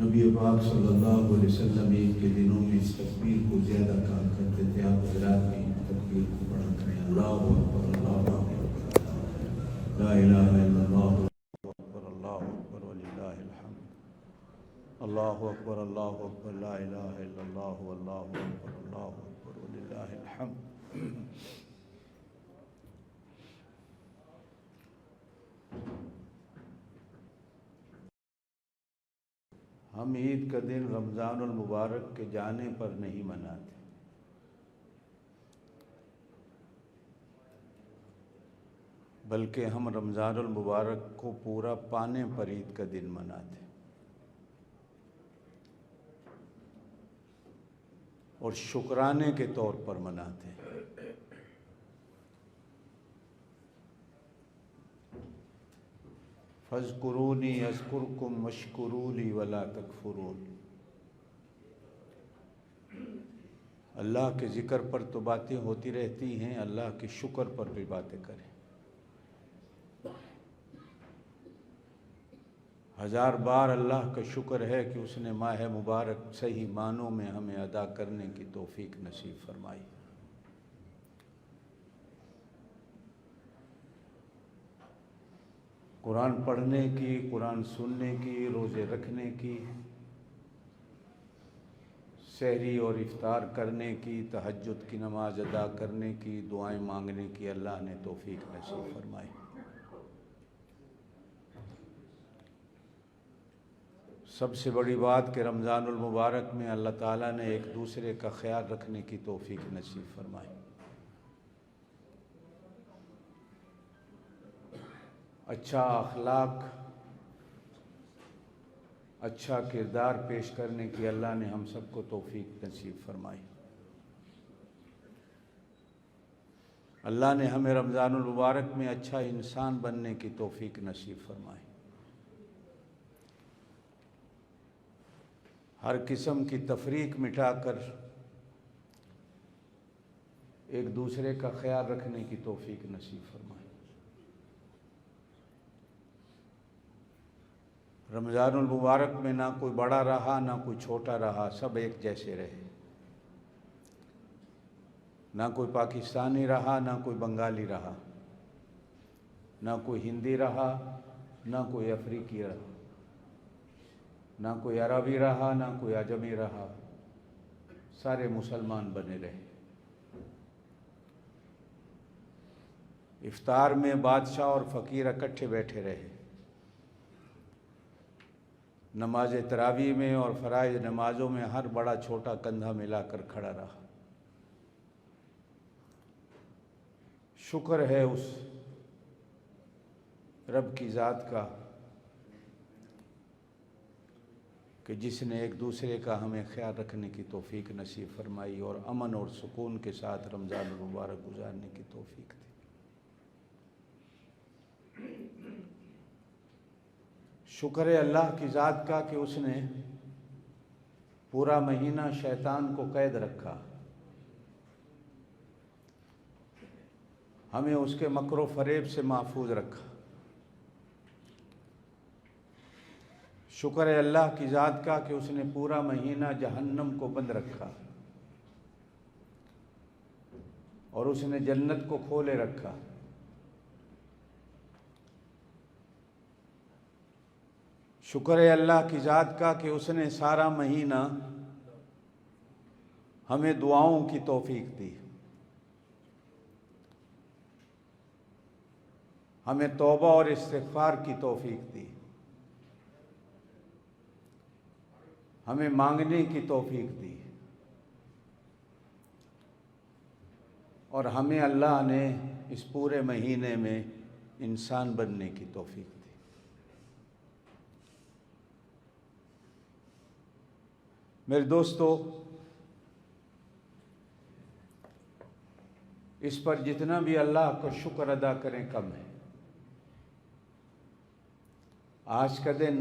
نبی پاک صلی اللہ علیہ وسلم عید کے دنوں میں اس تکبیر کو زیادہ کام کرتے تھے. آپ حضرات بھی تکبیر کو پڑھا کریں. اللہ اکبر اللہ اکبر لا الہ الا اللہ اکبر اللہ اکبر وللہ الحمد. اللہ اکبر اللہ اکبر لا الہ الا اللہ واللہ اکبر اللہ اکبر وللہ الحمد. ہم عید کا دن رمضان المبارک کے جانے پر نہیں مناتے، بلکہ ہم رمضان المبارک کو پورا پانے پر عید کا دن مناتے اور شکرانے کے طور پر مناتے ہیں. فاذکرونی اذکرکم واشکروا لی ولا تکفرون. اللہ کے ذکر پر تو باتیں ہوتی رہتی ہیں، اللہ کے شکر پر بھی باتیں کریں. ہزار بار اللہ کا شکر ہے کہ اس نے ماہ مبارک صحیح معنوں میں ہمیں ادا کرنے کی توفیق نصیب فرمائی. قرآن پڑھنے کی، قرآن سننے کی، روزے رکھنے کی، سحری اور افطار کرنے کی، تہجد کی نماز ادا کرنے کی، دعائیں مانگنے کی اللہ نے توفیق نصیب فرمائی. سب سے بڑی بات کہ رمضان المبارک میں اللہ تعالیٰ نے ایک دوسرے کا خیال رکھنے کی توفیق نصیب فرمائی. اچھا اخلاق، اچھا کردار پیش کرنے کی اللہ نے ہم سب کو توفیق نصیب فرمائی. اللہ نے ہمیں رمضان المبارک میں اچھا انسان بننے کی توفیق نصیب فرمائی. ہر قسم کی تفریق مٹا کر ایک دوسرے کا خیال رکھنے کی توفیق نصیب فرمائی. رمضان المبارک میں نہ کوئی بڑا رہا نہ کوئی چھوٹا رہا، سب ایک جیسے رہے. نہ کوئی پاکستانی رہا نہ کوئی بنگالی رہا، نہ کوئی ہندی رہا نہ کوئی افریقی رہا، نہ کوئی عربی رہا نہ کوئی عجمی رہا، سارے مسلمان بنے رہے. افطار میں بادشاہ اور فقیر اکٹھے بیٹھے رہے. نماز تراویح میں اور فرائض نمازوں میں ہر بڑا چھوٹا کندھا ملا کر کھڑا رہا. شکر ہے اس رب کی ذات کا کہ جس نے ایک دوسرے کا ہمیں خیال رکھنے کی توفیق نصیب فرمائی اور امن اور سکون کے ساتھ رمضان المبارک گزارنے کی توفیق دی. شکر ہے اللہ کی ذات کا کہ اس نے پورا مہینہ شیطان کو قید رکھا، ہمیں اس کے مکر و فریب سے محفوظ رکھا. شکر ہے اللہ کی ذات کا کہ اس نے پورا مہینہ جہنم کو بند رکھا اور اس نے جنت کو کھولے رکھا. شکر ہے اللہ کی ذات کا کہ اس نے سارا مہینہ ہمیں دعاؤں کی توفیق دی، ہمیں توبہ اور استغفار کی توفیق دی، ہمیں مانگنے کی توفیق دی، اور ہمیں اللہ نے اس پورے مہینے میں انسان بننے کی توفیق دی. میرے دوستو، اس پر جتنا بھی اللہ کا شکر ادا کریں کم ہے. آج کا دن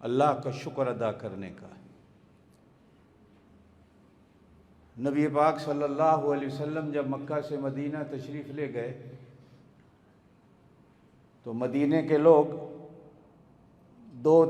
اللہ کا شکر ادا کرنے کا ہے. نبی پاک صلی اللہ علیہ وسلم جب مکہ سے مدینہ تشریف لے گئے تو مدینے کے لوگ 2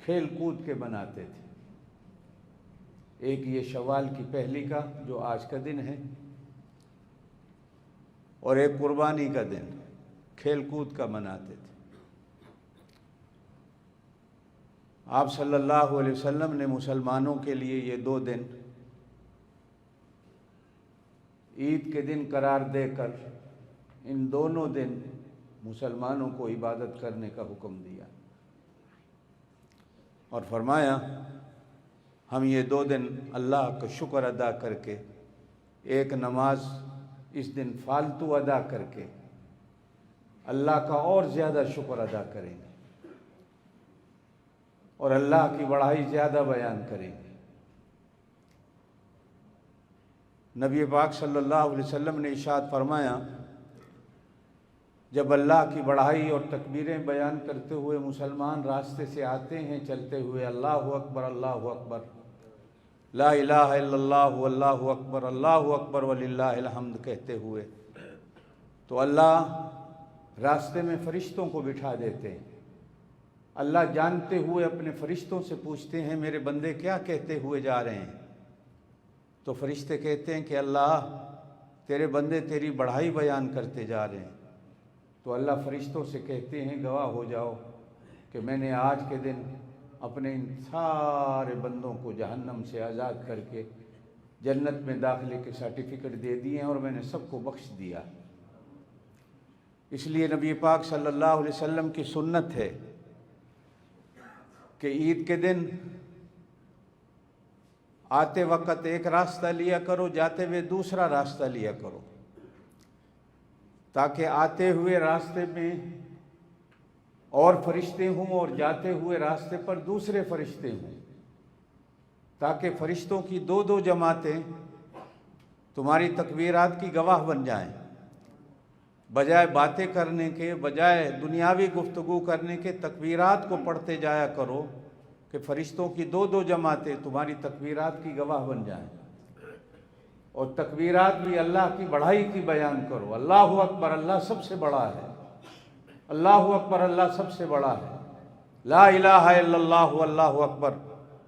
کھیل کود کے بناتے تھے۔ ایک یہ شوال کی پہلی کا جو آج کا دن ہے، اور ایک قربانی کا دن کھیل کود کا مناتے تھے۔ آپ صلی اللہ علیہ وسلم نے مسلمانوں کے لیے یہ 2 دن عید کے دن قرار دے کر ان دونوں دن مسلمانوں کو عبادت کرنے کا حکم دیا، اور فرمایا ہم یہ 2 دن اللہ کا شکر ادا کر کے، ایک نماز اس دن فالتو ادا کر کے اللہ کا اور زیادہ شکر ادا کریں گے اور اللہ کی بڑائی زیادہ بیان کریں گے۔ نبی پاک صلی اللہ علیہ وسلم نے ارشاد فرمایا، جب اللہ کی بڑائی اور تکبیریں بیان کرتے ہوئے مسلمان راستے سے آتے ہیں چلتے ہوئے، اللہ اکبر اللہ اکبر، لا الہ الا اللہ واللہ اکبر اللہ اکبر وللہ الحمد کہتے ہوئے، تو اللہ راستے میں فرشتوں کو بٹھا دیتے ہیں۔ اللہ جانتے ہوئے اپنے فرشتوں سے پوچھتے ہیں میرے بندے کیا کہتے ہوئے جا رہے ہیں؟ تو فرشتے کہتے ہیں کہ اللہ تیرے بندے تیری بڑائی بیان کرتے جا رہے ہیں۔ تو اللہ فرشتوں سے کہتے ہیں گواہ ہو جاؤ کہ میں نے آج کے دن اپنے ان سارے بندوں کو جہنم سے آزاد کر کے جنت میں داخلے کے سرٹیفکیٹ دے دیے ہیں اور میں نے سب کو بخش دیا۔ اس لیے نبی پاک صلی اللہ علیہ وسلم کی سنت ہے کہ عید کے دن آتے وقت ایک راستہ لیا کرو، جاتے ہوئے دوسرا راستہ لیا کرو، تاکہ آتے ہوئے راستے میں اور فرشتے ہوں اور جاتے ہوئے راستے پر دوسرے فرشتے ہوں، تاکہ فرشتوں کی 2 جماعتیں تمہاری تکبیرات کی گواہ بن جائیں۔ بجائے باتیں کرنے کے، بجائے دنیاوی گفتگو کرنے کے، تکبیرات کو پڑھتے جایا کرو کہ فرشتوں کی 2 جماعتیں تمہاری تکبیرات کی گواہ بن جائیں۔ اور تکبیرات بھی اللہ کی بڑائی کی بیان کرو، اللہ اکبر اللہ سب سے بڑا ہے، اللہ اکبر اللہ سب سے بڑا ہے، لا الہ الا اللہ واللہ اکبر،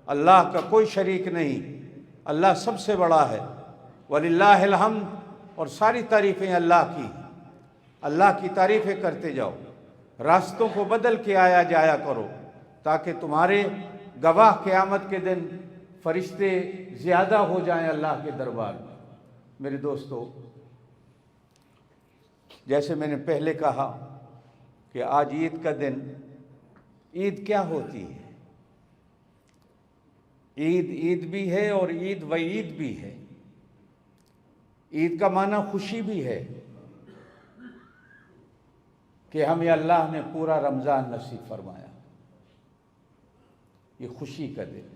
اللہ کا کوئی شریک نہیں، اللہ سب سے بڑا ہے، وللہ الحمد، اور ساری تعریفیں اللہ کی، اللہ کی تعریفیں کرتے جاؤ، راستوں کو بدل کے آیا جایا کرو تاکہ تمہارے گواہ قیامت کے دن فرشتے زیادہ ہو جائیں اللہ کے دربار میں۔ میرے دوستو، جیسے میں نے پہلے کہا کہ آج عید کا دن، عید کیا ہوتی ہے؟ عید عید بھی ہے اور عید وعید بھی ہے۔ عید کا معنی خوشی بھی ہے کہ ہمیں اللہ نے پورا رمضان نصیب فرمایا، یہ خوشی کا دن ہے۔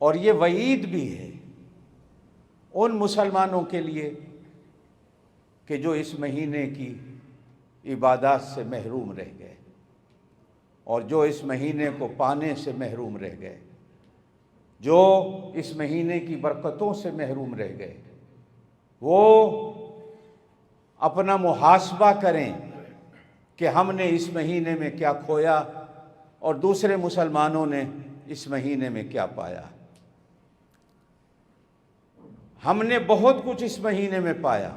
اور یہ وعید بھی ہے ان مسلمانوں کے لیے کہ جو اس مہینے کی عبادات سے محروم رہ گئے اور جو اس مہینے کو پانے سے محروم رہ گئے، جو اس مہینے کی برکتوں سے محروم رہ گئے، وہ اپنا محاسبہ کریں کہ ہم نے اس مہینے میں کیا کھویا اور دوسرے مسلمانوں نے اس مہینے میں کیا پایا۔ ہم نے بہت کچھ اس مہینے میں پایا،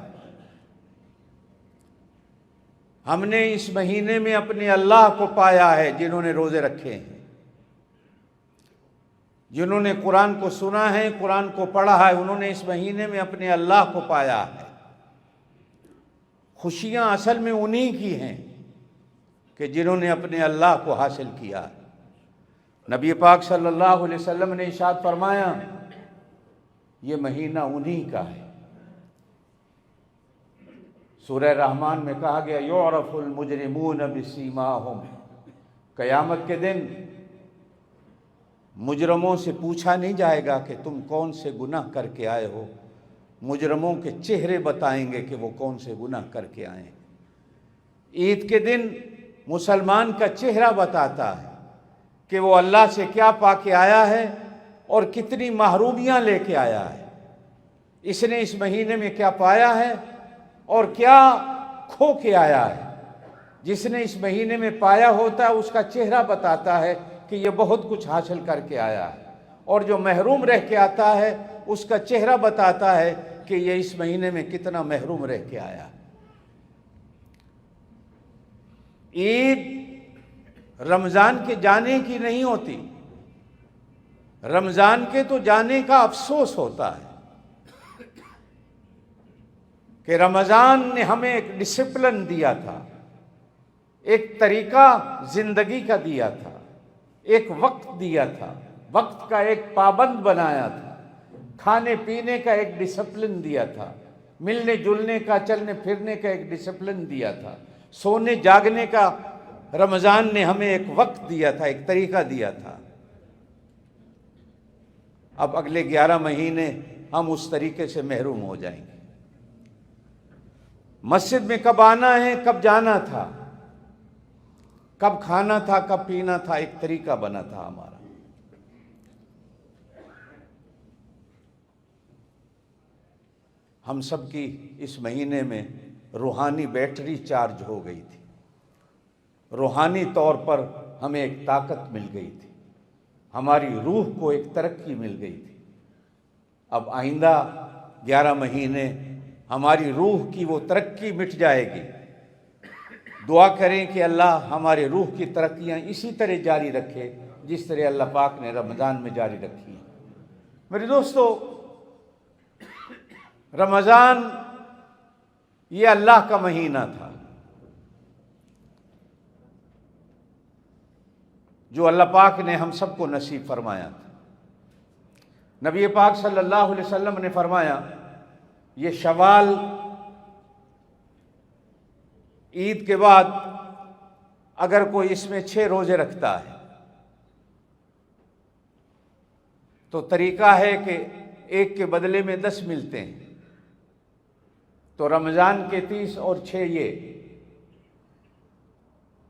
ہم نے اس مہینے میں اپنے اللہ کو پایا ہے، جنہوں نے روزے رکھے ہیں، جنہوں نے قرآن کو سنا ہے، قرآن کو پڑھا ہے، انہوں نے اس مہینے میں اپنے اللہ کو پایا ہے۔ خوشیاں اصل میں انہی کی ہیں کہ جنہوں نے اپنے اللہ کو حاصل کیا۔ نبی پاک صلی اللہ علیہ وسلم نے ارشاد فرمایا یہ مہینہ انہی کا ہے۔ سورہ رحمان میں کہا گیا یعرف المجرمون بسیماہم، قیامت کے دن مجرموں سے پوچھا نہیں جائے گا کہ تم کون سے گناہ کر کے آئے ہو، مجرموں کے چہرے بتائیں گے کہ وہ کون سے گناہ کر کے آئے ہیں۔ عید کے دن مسلمان کا چہرہ بتاتا ہے کہ وہ اللہ سے کیا پا کے آیا ہے اور کتنی محرومیاں لے کے آیا ہے، اس نے اس مہینے میں کیا پایا ہے اور کیا کھو کے آیا ہے۔ جسنے اس مہینے میں پایا ہوتا ہے اس کا چہرہ بتاتا ہے کہ یہ بہت کچھ حاصل کر کے آیا ہے، اور جو محروم رہ کے آتا ہے اس کا چہرہ بتاتا ہے کہ یہ اس مہینے میں کتنا محروم رہ کے آیا۔ عید رمضان کے جانے کی نہیں ہوتی، رمضان کے تو جانے کا افسوس ہوتا ہے کہ رمضان نے ہمیں ایک ڈسپلن دیا تھا، ایک طریقہ زندگی کا دیا تھا، ایک وقت دیا تھا، وقت کا ایک پابند بنایا تھا، کھانے پینے کا ایک ڈسپلن دیا تھا، ملنے جلنے کا، چلنے پھرنے کا ایک ڈسپلن دیا تھا، سونے جاگنے کا رمضان نے ہمیں ایک وقت دیا تھا، ایک طریقہ دیا تھا۔ اب اگلے 11 مہینے ہم اس طریقے سے محروم ہو جائیں گے۔ مسجد میں کب آنا ہے، کب جانا تھا، کب کھانا تھا، کب پینا تھا، ایک طریقہ بنا تھا ہمارا۔ ہم سب کی اس مہینے میں روحانی بیٹری چارج ہو گئی تھی، روحانی طور پر ہمیں ایک طاقت مل گئی تھی، ہماری روح کو ایک ترقی مل گئی تھی۔ اب آئندہ 11 مہینے ہماری روح کی وہ ترقی مٹ جائے گی۔ دعا کریں کہ اللہ ہمارے روح کی ترقیاں اسی طرح جاری رکھے جس طرح اللہ پاک نے رمضان میں جاری رکھی ہیں۔ میرے دوستو، رمضان یہ اللہ کا مہینہ تھا جو اللہ پاک نے ہم سب کو نصیب فرمایا تھا۔ نبی پاک صلی اللہ علیہ وسلم نے فرمایا، یہ شوال عید کے بعد اگر کوئی اس میں 6 روزے رکھتا ہے تو طریقہ ہے کہ ایک کے بدلے میں 10 ملتے ہیں، تو رمضان کے 30 اور 6 یہ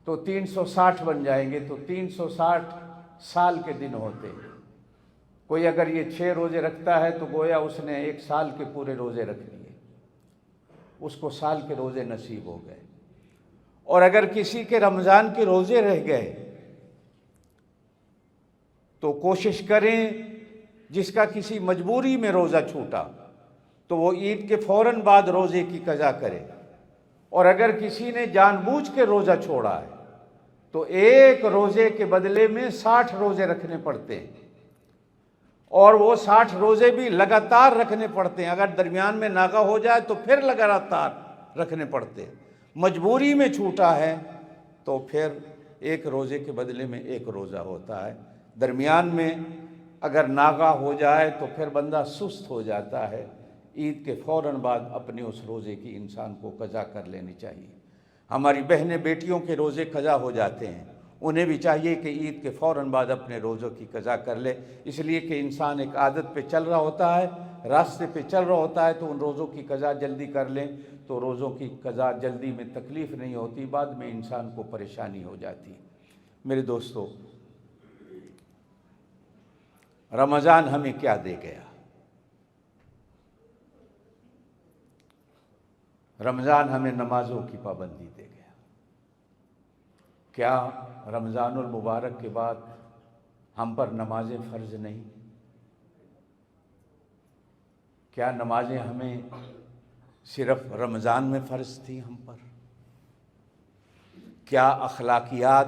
تو 360 بن جائیں گے، تو 360 سال کے دن ہوتے ہیں۔ کوئی اگر یہ 6 روزے رکھتا ہے تو گویا اس نے 1 سال کے پورے روزے رکھ لیے، اس کو سال کے روزے نصیب ہو گئے۔ اور اگر کسی کے رمضان کے روزے رہ گئے تو کوشش کریں، جس کا کسی مجبوری میں روزہ چھوٹا تو وہ عید کے فوراً بعد روزے کی قضا کرے، اور اگر کسی نے جان بوجھ کے روزہ چھوڑا ہے تو ایک روزے کے بدلے میں 60 روزے رکھنے پڑتے ہیں، اور وہ 60 روزے بھی لگاتار رکھنے پڑتے ہیں۔ اگر درمیان میں ناغہ ہو جائے تو پھر لگاتار رکھنے پڑتے ہیں۔ مجبوری میں چھوٹا ہے تو پھر ایک روزے کے بدلے میں 1 روزہ ہوتا ہے۔ درمیان میں اگر ناغہ ہو جائے تو پھر بندہ سست ہو جاتا ہے۔ عید کے فوراً بعد اپنے اس روزے کی انسان کو قضا کر لینی چاہیے۔ ہماری بہنیں بیٹیوں کے روزے قضا ہو جاتے ہیں، انہیں بھی چاہیے کہ عید کے فوراً بعد اپنے روزوں کی قضا کر لے، اس لیے کہ انسان ایک عادت پہ چل رہا ہوتا ہے، راستے پہ چل رہا ہوتا ہے، تو ان روزوں کی قضا جلدی کر لیں تو روزوں کی قضا جلدی میں تکلیف نہیں ہوتی، بعد میں انسان کو پریشانی ہو جاتی۔ میرے دوستو، رمضان ہمیں کیا دے گیا؟ رمضان ہمیں نمازوں کی پابندی دے گیا۔ کیا رمضان المبارک کے بعد ہم پر نمازیں فرض نہیں؟ کیا نمازیں ہمیں صرف رمضان میں فرض تھیں ہم پر؟ کیا اخلاقیات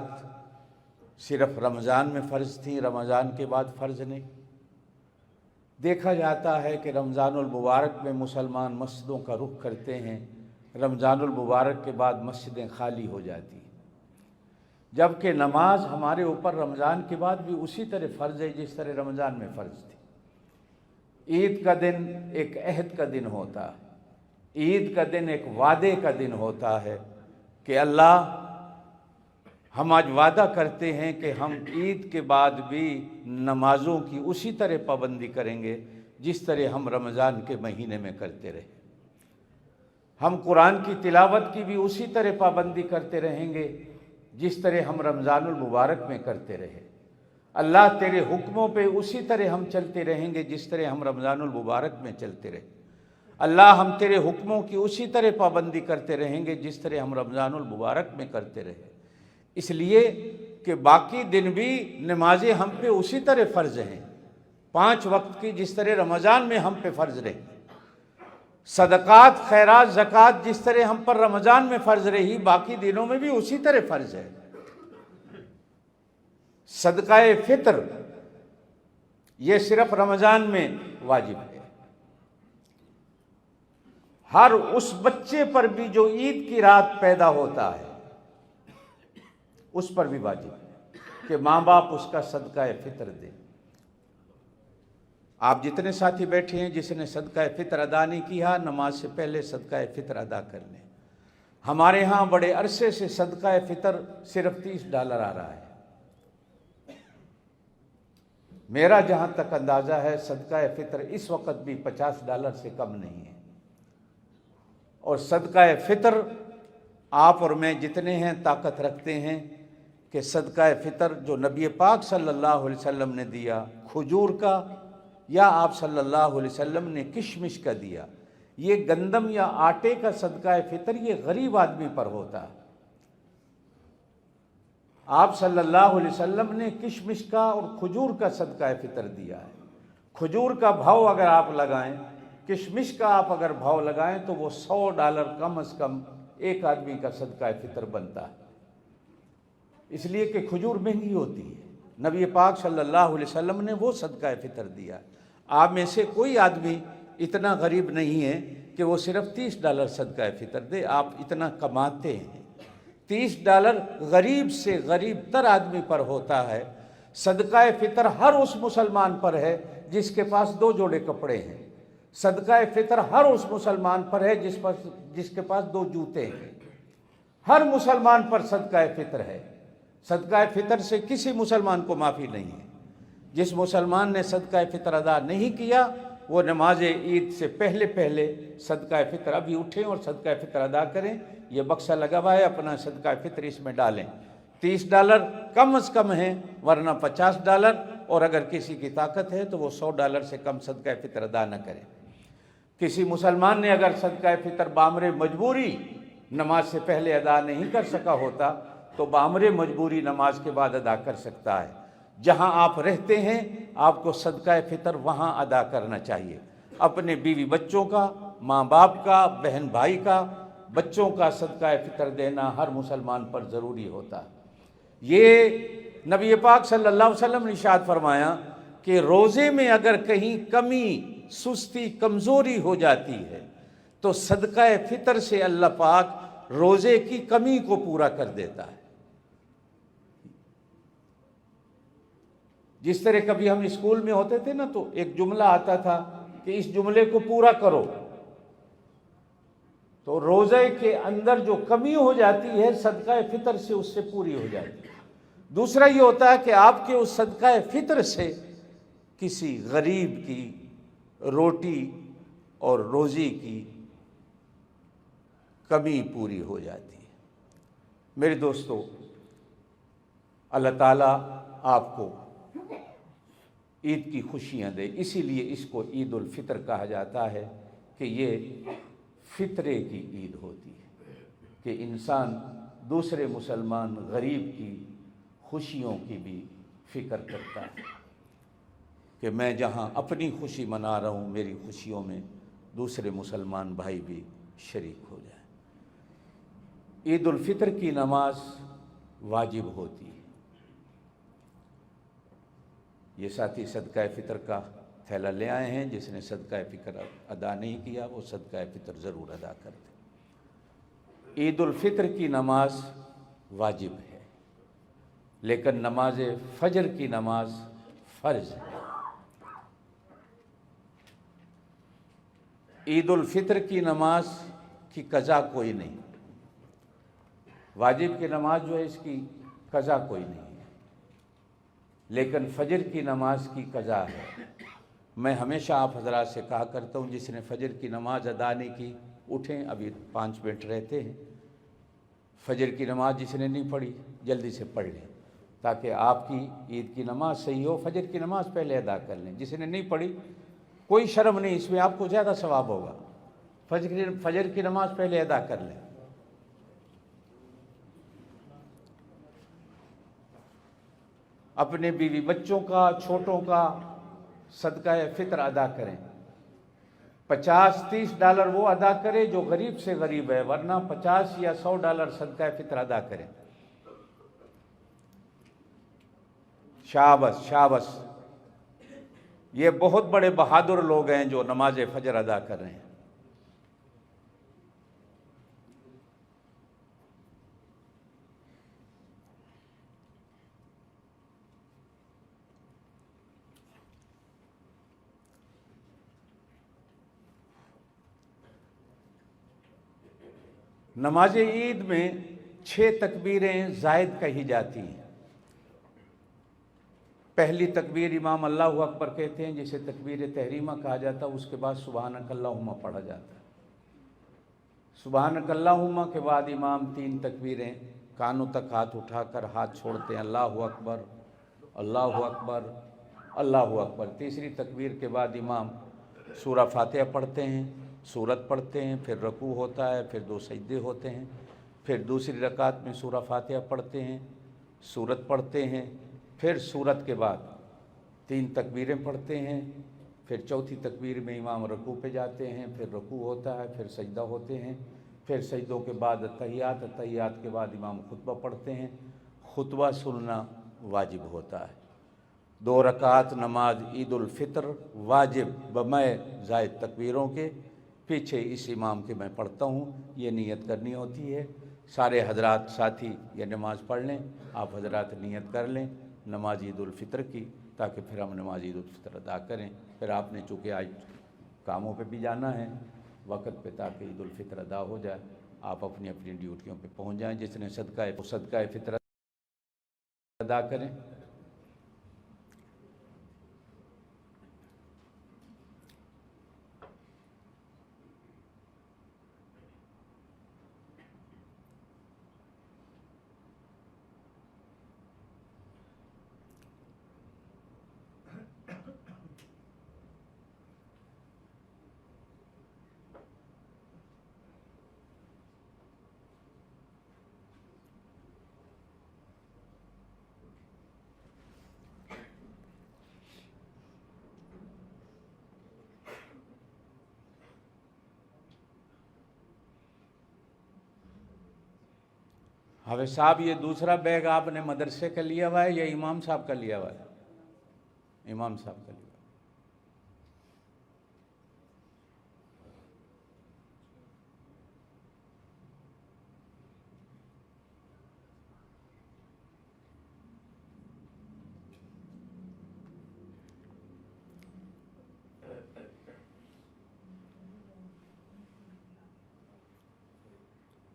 صرف رمضان میں فرض تھیں، رمضان کے بعد فرض نہیں؟ دیکھا جاتا ہے کہ رمضان المبارک میں مسلمان مسجدوں کا رخ کرتے ہیں، رمضان المبارک کے بعد مسجدیں خالی ہو جاتی ہیں، جبکہ نماز ہمارے اوپر رمضان کے بعد بھی اسی طرح فرض ہے جس طرح رمضان میں فرض تھی۔ عید کا دن ایک عہد کا دن ہوتا ہے، عید کا دن ایک وعدے کا دن ہوتا ہے کہ اللہ، ہم آج وعدہ کرتے ہیں کہ ہم عید کے بعد بھی نمازوں کی اسی طرح پابندی کریں گے جس طرح ہم رمضان کے مہینے میں کرتے رہے۔ ہم قرآن کی تلاوت کی بھی اسی طرح پابندی کرتے رہیں گے جس طرح ہم رمضان المبارک میں کرتے رہے۔ اللہ تیرے حکموں پہ اسی طرح ہم چلتے رہیں گے جس طرح ہم رمضان المبارک میں چلتے رہے۔ اللہ ہم تیرے حکموں کی اسی طرح پابندی کرتے رہیں گے جس طرح ہم رمضان المبارک میں کرتے رہے، اس لیے کہ باقی دن بھی نمازیں ہم پہ اسی طرح فرض ہیں، 5 وقت کی جس طرح رمضان میں ہم پہ فرض رہی، صدقات خیرات زکوٰۃ جس طرح ہم پر رمضان میں فرض رہی باقی دنوں میں بھی اسی طرح فرض ہے۔ صدقہ فطر یہ صرف رمضان میں واجب ہے، ہر اس بچے پر بھی جو عید کی رات پیدا ہوتا ہے اس پر بھی واجب ہے کہ ماں باپ اس کا صدقہ فطر دیں۔ آپ جتنے ساتھی بیٹھے ہیں جس نے صدقہ فطر ادا نہیں کیا، نماز سے پہلے صدقہ فطر ادا کر لیں۔ ہمارے ہاں بڑے عرصے سے صدقہ فطر صرف $30 آ رہا ہے، میرا جہاں تک اندازہ ہے صدقہ فطر اس وقت بھی $50 سے کم نہیں ہے، اور صدقہ فطر آپ اور میں جتنے ہیں طاقت رکھتے ہیں کہ صدقہ فطر جو نبی پاک صلی اللہ علیہ وسلم نے دیا کھجور کا، یا آپ صلی اللہ علیہ وسلم نے کشمش کا دیا، یہ گندم یا آٹے کا صدقہ فطر یہ غریب آدمی پر ہوتا ہے۔ آپ صلی اللہ علیہ وسلم نے کشمش کا اور کھجور کا صدقہ فطر دیا ہے۔ کھجور کا بھاؤ اگر آپ لگائیں، کشمش کا آپ اگر بھاؤ لگائیں تو وہ $100 کم از کم ایک آدمی کا صدقہ فطر بنتا ہے، اس لیے کہ کھجور مہنگی ہوتی ہے۔ نبی پاک صلی اللہ علیہ وسلم نے وہ صدقہ فطر دیا۔ آپ میں سے کوئی آدمی اتنا غریب نہیں ہے کہ وہ صرف $30 صدقہ فطر دے، آپ اتنا کماتے ہیں۔ $30 غریب سے غریب تر آدمی پر ہوتا ہے۔ صدقہ فطر ہر اس مسلمان پر ہے جس کے پاس 2 جوڑے کپڑے ہیں، صدقہ فطر ہر اس مسلمان پر ہے جس کے پاس 2 جوتے ہیں، ہر مسلمان پر صدقہ فطر ہے۔ صدقہ فطر سے کسی مسلمان کو معافی نہیں ہے۔ جس مسلمان نے صدقہ فطر ادا نہیں کیا وہ نماز عید سے پہلے صدقہ فطر ابھی اٹھیں اور صدقہ فطر ادا کریں۔ یہ بکسہ لگا ہوا ہے، اپنا صدقہ فطر اس میں ڈالیں۔ $30 کم از کم ہیں، ورنہ $50، اور اگر کسی کی طاقت ہے تو وہ $100 سے کم صدقہ فطر ادا نہ کرے۔ کسی مسلمان نے اگر صدقہ فطر بامر مجبوری نماز سے پہلے ادا نہیں کر سکا ہوتا تو بامر مجبوری نماز کے بعد ادا کر سکتا ہے۔ جہاں آپ رہتے ہیں آپ کو صدقہ فطر وہاں ادا کرنا چاہیے، اپنے بیوی بچوں کا، ماں باپ کا، بہن بھائی کا، بچوں کا صدقہ فطر دینا ہر مسلمان پر ضروری ہوتا ہے۔ یہ نبی پاک صلی اللہ علیہ وسلم نے ارشاد فرمایا کہ روزے میں اگر کہیں کمی، سستی، کمزوری ہو جاتی ہے تو صدقہ فطر سے اللہ پاک روزے کی کمی کو پورا کر دیتا ہے۔ جس طرح کبھی ہم اسکول میں ہوتے تھے نا تو ایک جملہ آتا تھا کہ اس جملے کو پورا کرو، تو روزے کے اندر جو کمی ہو جاتی ہے صدقہ فطر سے اس سے پوری ہو جاتی ہے۔ دوسرا یہ ہوتا ہے کہ آپ کے اس صدقہ فطر سے کسی غریب کی روٹی اور روزی کی کمی پوری ہو جاتی ہے۔ میرے دوستو، اللہ تعالیٰ آپ کو عید کی خوشیاں دے، اسی لیے اس کو عید الفطر کہا جاتا ہے کہ یہ فطرے کی عید ہوتی ہے کہ انسان دوسرے مسلمان غریب کی خوشیوں کی بھی فکر کرتا ہے کہ میں جہاں اپنی خوشی منا رہا ہوں میری خوشیوں میں دوسرے مسلمان بھائی بھی شریک ہو جائیں۔ عید الفطر کی نماز واجب ہوتی ہے۔ یہ ساتھی صدقہ فطر کا تھیلا لے آئے ہیں، جس نے صدقہ فطر ادا نہیں کیا وہ صدقہ فطر ضرور ادا کر دے۔ عید الفطر کی نماز واجب ہے، لیکن نماز فجر کی نماز فرض ہے۔ عید الفطر کی نماز کی قضا کوئی نہیں، واجب کی نماز جو ہے اس کی قضا کوئی نہیں ہے، لیکن فجر کی نماز کی قضا ہے۔ میں ہمیشہ آپ حضرات سے کہا کرتا ہوں جس نے فجر کی نماز ادا نہیں کی اٹھیں، ابھی 5 منٹ رہتے ہیں، فجر کی نماز جس نے نہیں پڑھی جلدی سے پڑھ لیں تاکہ آپ کی عید کی نماز صحیح ہو۔ فجر کی نماز پہلے ادا کر لیں، جس نے نہیں پڑھی کوئی شرم نہیں، اس میں آپ کو زیادہ ثواب ہوگا۔ فجر کی نماز پہلے ادا کر لیں. اپنے بیوی بچوں کا، چھوٹوں کا صدقہ فطر ادا کریں. $50-30 وہ ادا کرے جو غریب سے غریب ہے، ورنہ $50 یا $100 صدقہ فطر ادا کریں. شابس شابس، یہ بہت بڑے بہادر لوگ ہیں جو نماز فجر ادا کر رہے ہیں. نماز عید میں 6 تکبیریں زائد کہی جاتی ہیں. پہلی تکبیر امام اللہ اکبر کہتے ہیں، جسے تکبیر تحریمہ کہا جاتا ہے. اس کے بعد سبحانک اللہم پڑھا جاتا ہے. سبحانک اللہم کے بعد امام 3 تکبیریں کانوں تک ہاتھ اٹھا کر ہاتھ چھوڑتے ہیں. اللہ اکبر، اللہ اکبر، اللہ اکبر. تیسری تکبیر کے بعد امام سورہ فاتحہ پڑھتے ہیں، سورت پڑھتے ہیں، پھر رکوع ہوتا ہے، پھر 2 سجدے ہوتے ہیں، پھر دوسری رکعت میں سورہ فاتحہ پڑھتے ہیں، سورت پڑھتے ہیں، پھر سورت کے بعد 3 تکبیریں پڑھتے ہیں، پھر چوتھی تکبیر میں امام رکوع پہ جاتے ہیں، پھر رکوع ہوتا ہے، پھر سجدہ ہوتے ہیں، پھر سجدوں کے بعد اتحیات کے بعد امام خطبہ پڑھتے ہیں. خطبہ سننا واجب ہوتا ہے. 2 رکعات نماز عید الفطر واجب بمع زائد تکبیروں کے پیچھے اس امام کے میں پڑھتا ہوں. یہ نیت کرنی ہوتی ہے. سارے حضرات ساتھی یہ نماز پڑھ لیں. آپ حضرات نیت کر لیں نماز عید الفطر کی، تاکہ پھر ہم نماز عید الفطر ادا کریں. پھر آپ نے چونکہ آج کاموں پہ بھی جانا ہے وقت پہ، تاکہ عید الفطر ادا ہو جائے. آپ اپنی اپنی ڈیوٹیوں پہ پہنچ جائیں. جس نے صدقہ فطر ادا کریں. حافظ صاحب، یہ دوسرا بیگ آپ نے مدرسے کا لیا ہوا ہے یا امام صاحب کا لیا ہوا ہے؟ امام صاحب کا لیا ہوا ہے.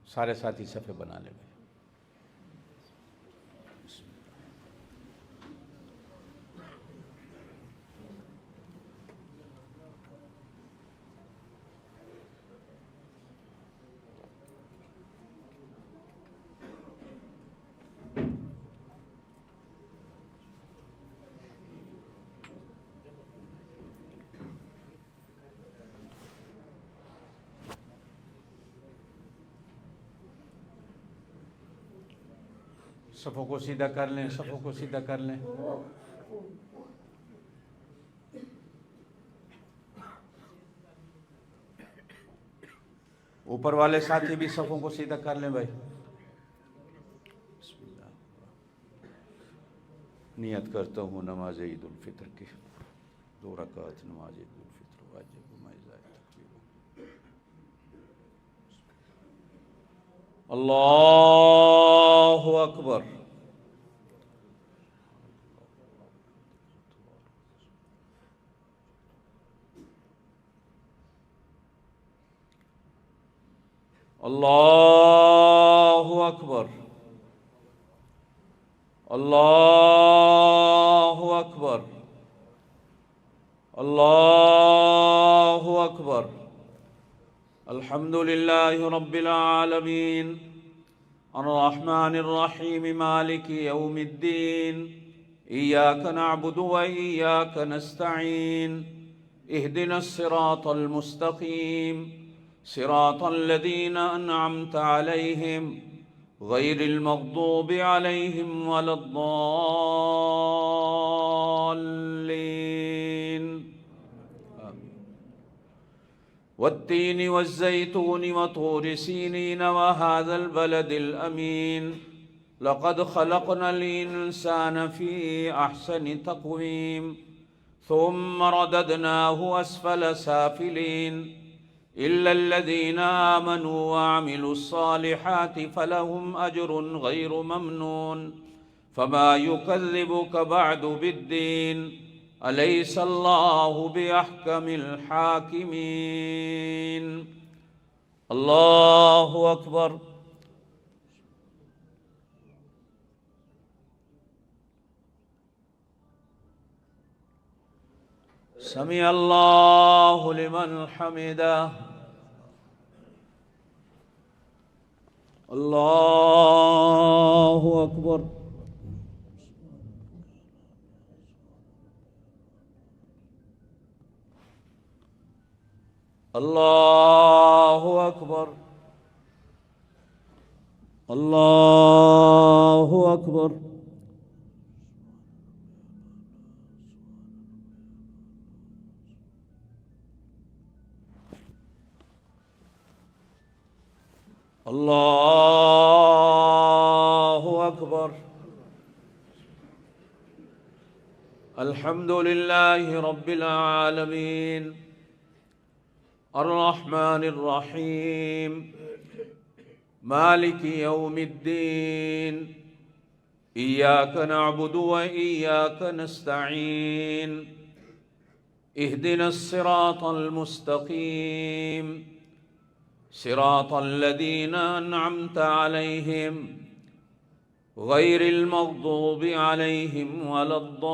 سارے ساتھی صفحے بنا لیں. صفوں کو سیدھا کر لیں، صفوں کو سیدھا کر لیں. اوپر والے ساتھی بھی صفوں کو سیدھا کر لیں بھائی. بسم اللہ. نیت کرتا ہوں نماز عید الفطر کی 2 رکعت نماز عید الفطر واجب میں زائد تکبیر. اللہ اکبر. اللہ اکبر. اللہ اکبر. اللہ اکبر. الحمد للہ رب العالمین الرحمن الرحیم مالک یوم الدین ایاک نعبد و ایاک نستعین اہدنا الصراط المستقیم صراط الذين أنعمت عليهم غير المغضوب عليهم ولا الضالين. والتين والزيتون وطور سينين وهذا البلد الأمين لقد خلقنا الإنسان في أحسن تقويم ثم رددناه أسفل سافلين إلا الذين آمنوا وعملوا الصالحات فلهم أجر غير ممنون. فما يكذبك بعد بالدين أليس الله بأحكم الحاكمين. الله أكبر. سمع الله لمن حمده. الله أكبر. الله أكبر. الله أكبر. الله أكبر. الحمد لله رب العالمين الرحمن الرحيم مالك يوم الدين إياك نعبد وإياك نستعين اهدنا الصراط المستقيم صراط الذين أنعمت عليهم غير المغضوب عليهم ولا الضالين.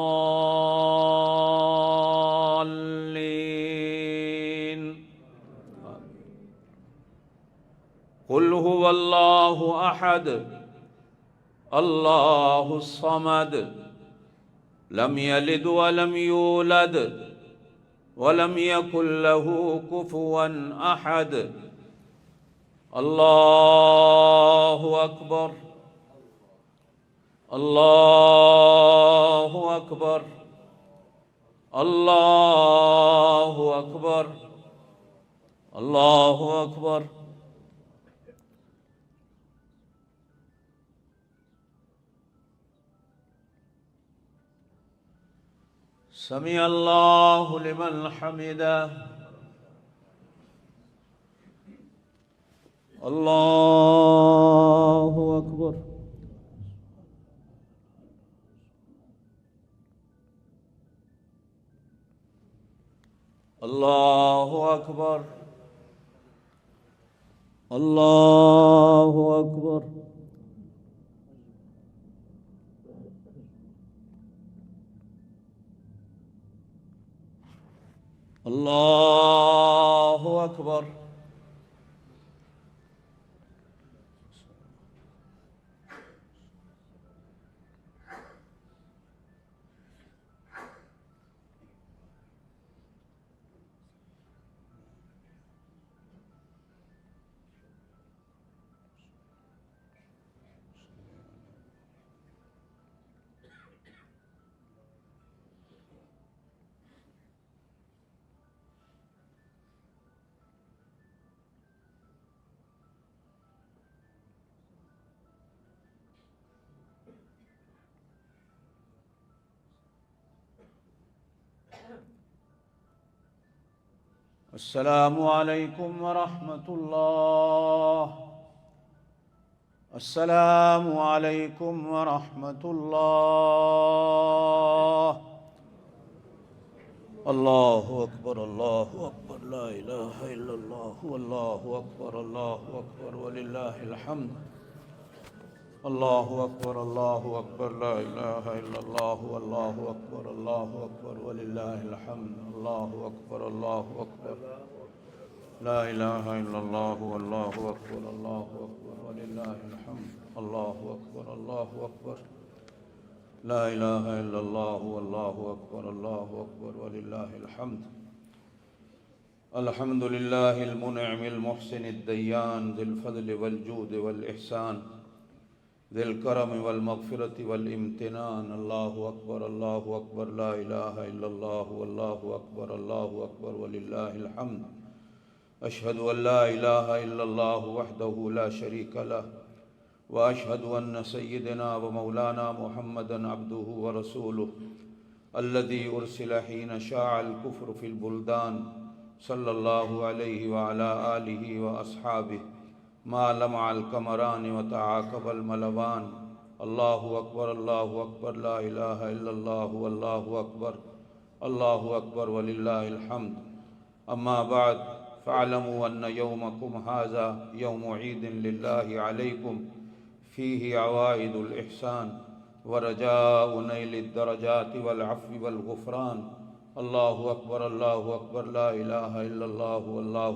قل هو الله أحد الله الصمد لم يلد ولم يولد ولم يكن له كفوا أحد. الله أكبر. الله أكبر. الله أكبر. الله أكبر. سمع الله لمن حمده. الله أكبر. الله أكبر. الله أكبر. الله أكبر. السلام عليكم ورحمة الله. السلام عليكم ورحمة الله. الله أكبر. الله أكبر. لا إله إلا الله والله أكبر. الله أكبر ولله الحمد. الله أكبر. الله أكبر. لا إله إلا الله والله أكبر. الله أكبر ولله الحمد. الله أكبر. الله أكبر. لا إله إلا الله والله أكبر. الله أكبر ولله الحمد. الله أكبر. الله أكبر. لا إله إلا الله والله أكبر. الله أكبر ولله الحمد. الحمد لله المنعم المحسن الديان ذي الفضل والجود والإحسان ذي الكرم والمغفرة والامتنان. الله أكبر الله أكبر لا إله إلا الله والله أكبر ولله الحمد. أشهد أن لا إله إلا الله وحده لا شريك له وأشهد أن سيدنا ومولانا محمدا عبده ورسوله الذي أرسل حين شاع الكفر في البلدان صلى الله عليه وعلى آله وأصحابه ما لمع القمران وتعاقب الملوان. الله أكبر لا إله إلا الله والله أكبر ولله الحمد. أما بعد فاعلموا أن يومكم هذا يوم عيد لله عليكم فيه عوائد الإحسان ورجاء نيل الدرجات والعفو والغفران. الله أكبر لا إله إلا الله والله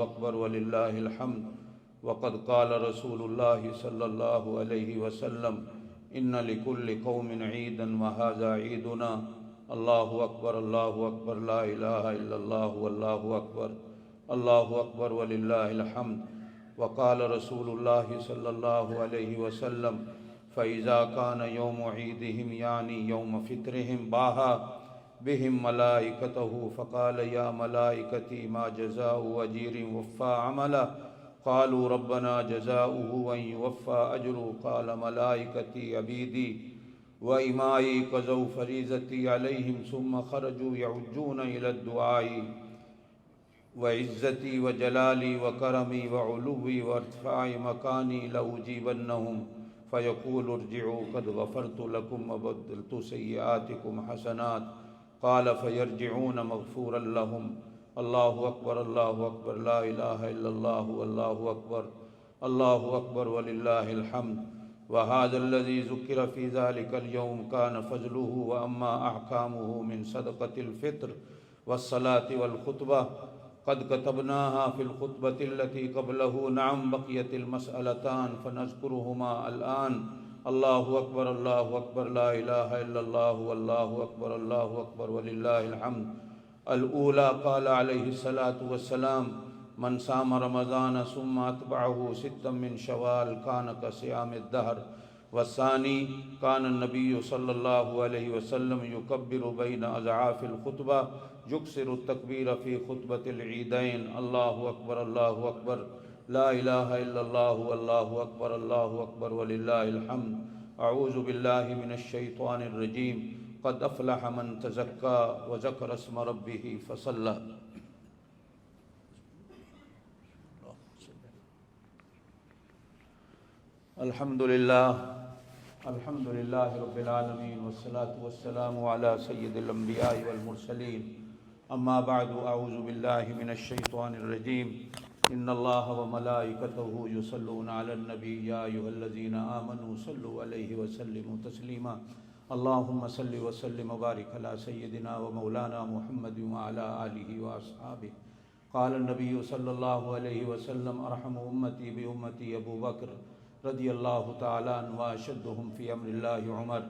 أكبر ولله الحمد. وقد قال رسول الله صلى الله عليه وسلم إن لكل قوم عيدا وهذا عيدنا. الله أكبر لا إله إلا الله والله أكبر ولله الحمد. وقال رسول الله صلى الله عليه وسلم فإذا كان يوم عيدهم يعني يوم فطرهم باها بهم ملائكته فقال يا ملائكتي ما جزاء أجير وفى عملا قالوا ربنا جزاؤه أن يوفى أجره قال ملائكتي عبيدي وإمائي قضوا فريضتي عليهم ثم خرجوا يعجون إلى الدعاء وعزتي وجلالي وكرمي وعلوي وارتفاع مكاني لأجيبنهم فيقول ارجعوا قد غفرت لكم وبدلت سيئاتكم حسنات قال فيرجعون مغفورا لهم. الله أكبر لا إله إلا الله والله أكبر ولله الحمد. وهذا الذي ذكر في ذلك اليوم كان فضله وأما أحكامه من صدقة الفطر والصلاة والخطبة قد كتبناها في الخطبة التي قبله. نعم بقيت المسألتان فنذكرهما الآن. الله أكبر لا إله إلا الله والله أكبر ولله الحمد. الأولى قال عليه الصلاة والسلام من صام رمضان ثم أتبعه ستا من شوال كان كصيام الدهر. والثاني كان النبي صلى الله عليه وسلم يكبر بين أضعاف الخطبة يكسر التكبير في خطبة العيدين. الله أكبر لا إله إلا الله والله أكبر ولله الحمد. أعوذ بالله من الشيطان الرجيم. قد أفلح من تزكى وذكر اسم ربه فصلى. الحمد لله رب العالمين والصلاة والسلام على سيد الأنبياء والمرسلين. أما بعد أعوذ بالله من الشيطان الرجيم. إن الله وملائكته يصلون على النبي يا أيها الذين آمنوا صلوا عليه وسلموا تسليما. اللهم صل وسلم وبارك على سيدنا ومولانا محمد وعلى آله وأصحابه. قال النبي صلى الله عليه وسلم أرحم أمتي بأمتي أبو بكر رضي الله تعالى عنه وأشدهم في أمر الله عمر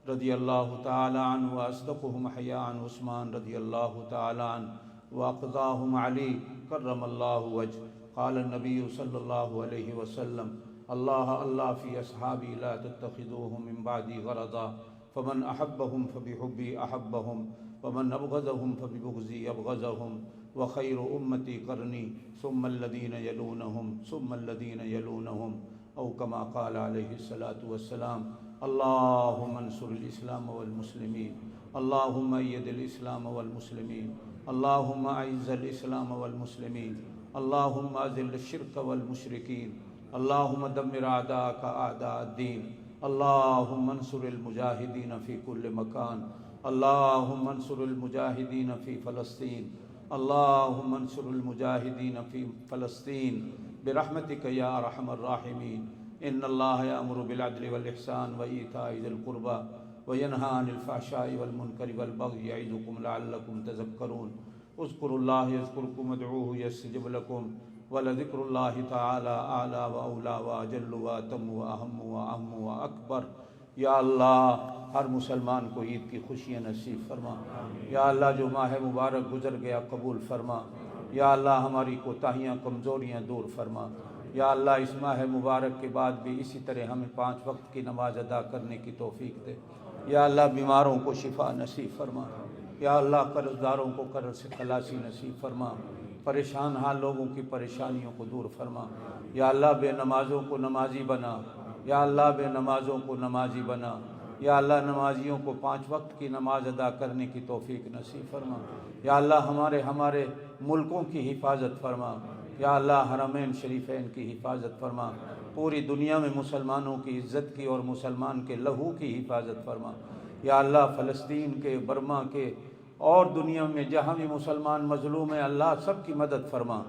رضي الله تعالى عنه وأصدقهم حياء عثمان رضي الله تعالى عنه وأقضاهم علي كرم الله وجه. قال النبي صلى الله عليه وسلم الله في أصحابي لا تتخذوهم من بعدي غرضا فمن أحبهم فبحبي أحبهم ومن أبغضهم فببغضي أبغضهم وخير أمتي قرني ثم الذين يلونهم أو كما قال عليه الصلاة والسلام. اللهم انصر الإسلام والمسلمين. اللهم أيد الإسلام والمسلمين. اللهم أعز الإسلام والمسلمين. اللهم أذل الشرك والمشركين. اللهم دمر أعداءك أعداء الدين. اللهم انصر المجاهدين في كل مكان. اللهم انصر المجاهدين في فلسطين. اللهم انصر المجاهدين في فلسطين برحمتك يا أرحم الراحمين. إن الله يأمر بالعدل والإحسان وإيتاء ذي القربى وينهى عن الفحشاء والمنكر والبغي يعظكم لعلكم تذكرون. اذكروا الله يذكركم وادعوه يستجب لكم ولذكر الله تعالى أعلى وأولى وأجل وأتم وأهم وأعم وأكبر. یا اللہ ہر مسلمان کو عید کی خوشیاں نصیب فرما۔ یا اللہ جو ماہ مبارک گزر گیا قبول فرما۔ یا اللہ ہماری کوتاہیاں کمزوریاں دور فرما۔ یا اللہ اس ماہ مبارک کے بعد بھی اسی طرح ہمیں 5 وقت کی نماز ادا کرنے کی توفیق دے۔ یا اللہ بیماروں کو شفا نصیب فرما۔ یا اللہ قرض داروں کو قرض سے خلاصی نصیب فرما۔ پریشان حال لوگوں کی پریشانیوں کو دور فرما۔ یا اللہ بے نمازوں کو نمازی بنا۔ یا اللہ بے نمازوں کو نمازی بنا۔ یا اللہ نمازیوں کو 5 وقت کی نماز ادا کرنے کی توفیق نصیب فرما۔ یا اللہ ہمارے ملکوں کی حفاظت فرما۔ یا اللہ حرمین شریفین کی حفاظت فرما۔ پوری دنیا میں مسلمانوں کی عزت کی اور مسلمان کے لہو کی حفاظت فرما۔ یا اللہ فلسطین کے، برما کے اور دنیا میں جہاں بھی مسلمان مظلوم ہیں اللہ سب کی مدد فرما۔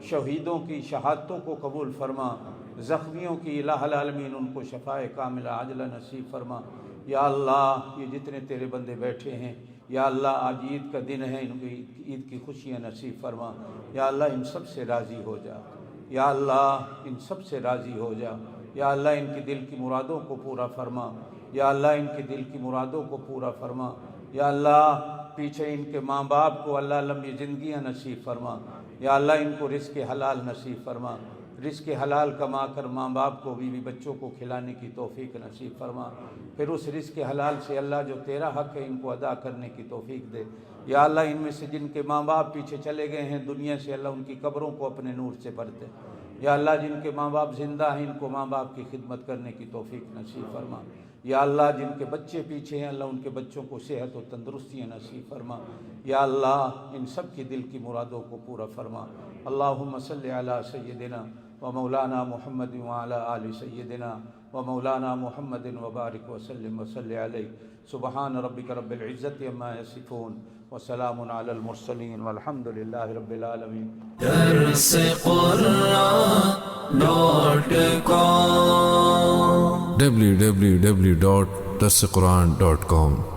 شہیدوں کی شہادتوں کو قبول فرما۔ زخمیوں کی الہ العالمین ان کو شفائے کاملہ عاجلہ نصیب فرما۔ یا اللہ یہ جتنے تیرے بندے بیٹھے ہیں یا اللہ آج عید کا دن ہے، ان کو عید کی خوشیاں نصیب فرما۔ یا اللہ ان سب سے راضی ہو جا۔ یا اللہ ان سب سے راضی ہو جا۔ یا اللہ ان کی دل کی مرادوں کو پورا فرما۔ یا اللہ ان کی دل کی مرادوں کو پورا فرما۔ یا اللہ پیچھے ان کے ماں باپ کو اللہ لمبی زندگیاں نصیب فرما۔ یا اللہ ان کو رزق حلال نصیب فرما۔ رزق حلال کما کر ماں باپ کو، بیوی بچوں کو کھلانے کی توفیق نصیب فرما۔ پھر اس رزق حلال سے اللہ جو تیرا حق ہے ان کو ادا کرنے کی توفیق دے۔ یا اللہ ان میں سے جن کے ماں باپ پیچھے چلے گئے ہیں دنیا سے، اللہ ان کی قبروں کو اپنے نور سے بھر دے۔ یا اللہ جن کے ماں باپ زندہ ہیں ان کو ماں باپ کی خدمت کرنے کی توفیق نصیب فرما۔ یا اللہ جن کے بچے پیچھے ہیں اللہ ان کے بچوں کو صحت و تندرستیاں نصیب فرما۔ یا اللہ ان سب کی دل کی مرادوں کو پورا فرما۔ اللہم صلی علی سیدنا و مولانا محمد وعلی آل سیدنا و مولانا محمد وبارک وسلم وصلی علیہ۔ سبحان ربک رب العزت عما یصفون وسلام علی المرسلین والحمد للہ رب العالمین۔ درس قرآن .com www.درسقرآن.com